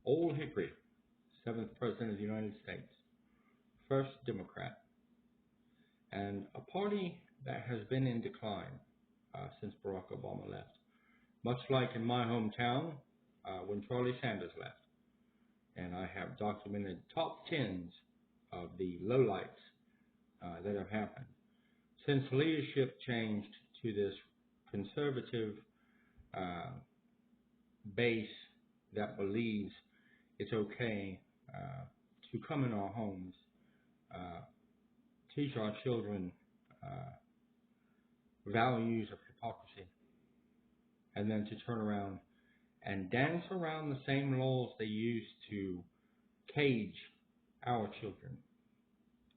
Old Hickory, 7th President of the United States, first Democrat, and a party that has been in decline since Barack Obama left. Much like in my hometown when Charlie Sanders left. And I have documented top tens of the lowlights that have happened. Since leadership changed to this conservative base that believes it's okay to come in our homes, teach our children values of hypocrisy, and then to turn around and dance around the same laws they used to cage our children.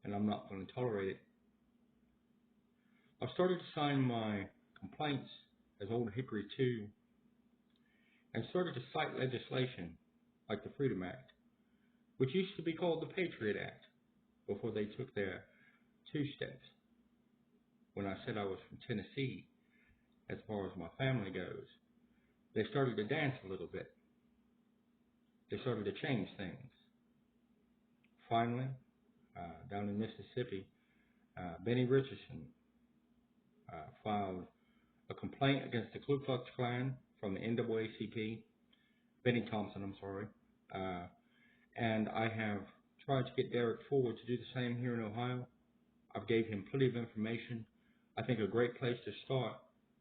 And I'm not going to tolerate it. I've started to sign my complaints as Old Hickory 2 and started to cite legislation like the Freedom Act, which used to be called the Patriot Act before they took their two steps. When I said I was from Tennessee, as far as my family goes, they started to dance a little bit. They started to change things. Finally, down in Mississippi, Benny Richardson filed a complaint against the Ku Klux Klan from the NAACP, Benny Thompson, I'm sorry, and I have tried to get Derrick Forward to do the same here in Ohio. I've gave him plenty of information. I think a great place to start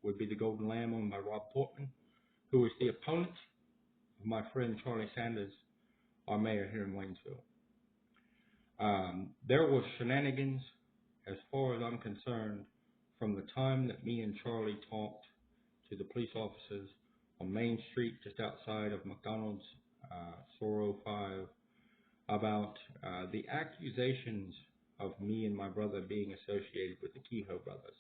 would be the Golden Lamb owned by Rob Portman, who is the opponent of my friend Charlie Sanders, our mayor here in Waynesville. There was shenanigans, as far as I'm concerned, from the time that me and Charlie talked to the police officers on Main Street just outside of McDonald's, Soro 5, about the accusations of me and my brother being associated with the Kehoe brothers.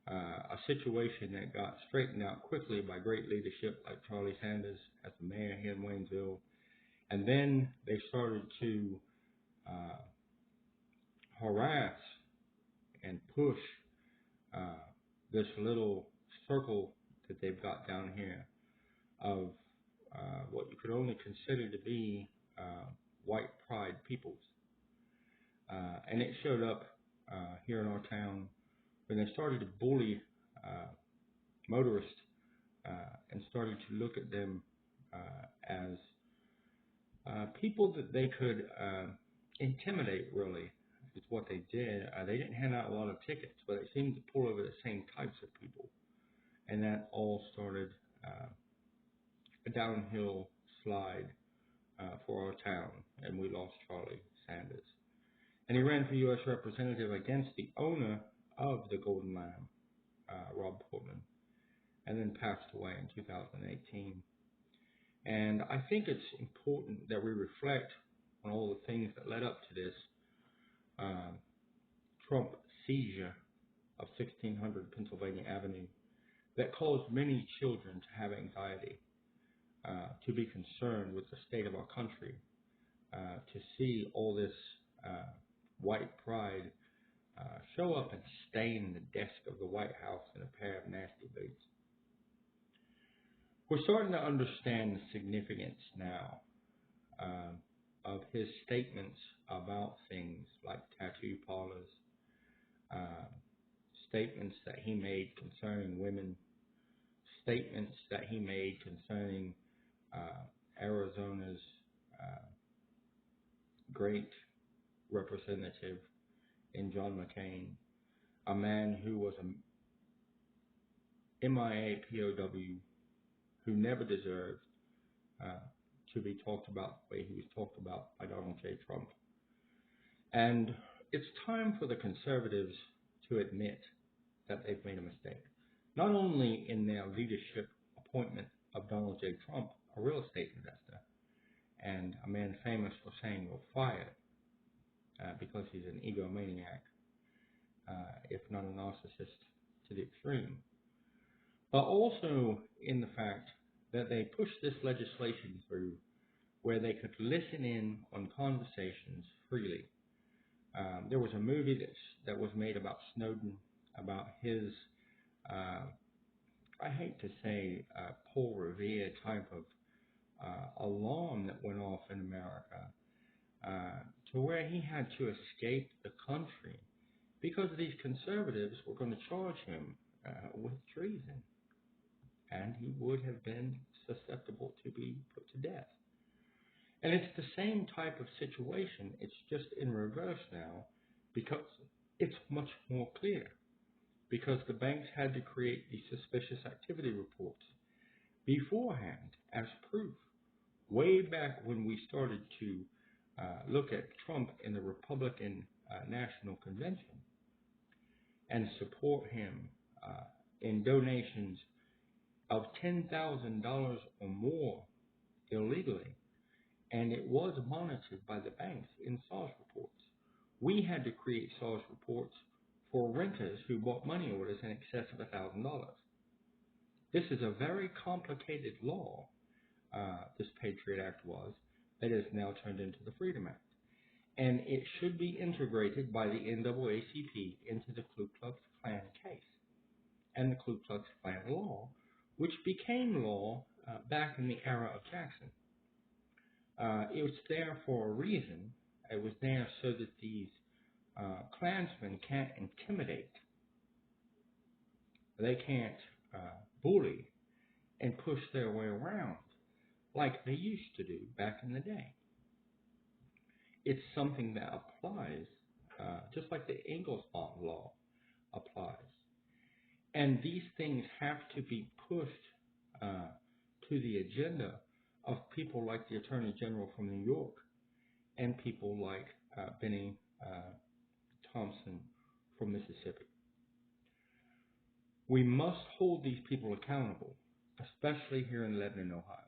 A situation that got straightened out quickly by great leadership like Charlie Sanders as the mayor here in Waynesville. And then they started to harass and push this little circle that they've got down here of what you could only consider to be white pride peoples. And it showed up here in our town when they started to bully motorists and started to look at them as people that they could intimidate, really, is what they did. They didn't hand out a lot of tickets, but they seemed to pull over the same types of people. And that all started a downhill slide for our town, and we lost Charlie Sanders. And he ran for U.S. Representative against the owner of the Golden Lamb, Rob Portman, and then passed away in 2018. And I think it's important that we reflect on all the things that led up to this Trump seizure of 1600 Pennsylvania Avenue that caused many children to have anxiety, to be concerned with the state of our country, to see all this white pride show up and stain the desk of the White House in a pair of nasty boots. We're starting to understand the significance now of his statements about things like tattoo parlors, statements that he made concerning women, statements that he made concerning Arizona's great representative in John McCain, a man who was a MIA POW who never deserved to be talked about the way he was talked about by Donald J. Trump. And it's time for the conservatives to admit that they've made a mistake, not only in their leadership appointment of Donald J. Trump, a real estate investor, and a man famous for saying you're fired because he's an egomaniac, if not a narcissist to the extreme, but also in the fact that they pushed this legislation through where they could listen in on conversations freely. There was a movie that was made about Snowden, about his, I hate to say, Paul Revere type of alarm that went off in America to where he had to escape the country because these conservatives were going to charge him with treason, and he would have been susceptible to be put to death. And it's the same type of situation. It's just in reverse now because it's much more clear. Because the banks had to create these suspicious activity reports beforehand as proof. Way back when we started to look at Trump in the Republican National Convention and support him in donations of $10,000 or more illegally, and it was monitored by the banks in SARS reports. We had to create SARS reports for renters who bought money orders in excess of $1,000. This is a very complicated law, this Patriot Act was, that is now turned into the Freedom Act. And it should be integrated by the NAACP into the Ku Klux Klan case and the Ku Klux Klan law, which became law back in the era of Jackson. It was there for a reason. It was there so that these Klansmen can't intimidate. They can't bully and push their way around like they used to do back in the day. It's something that applies just like the Ingleston law applies. And these things have to be pushed to the agenda of people like the Attorney General from New York and people like Benny Thompson from Mississippi. We must hold these people accountable, especially here in Lebanon, Ohio.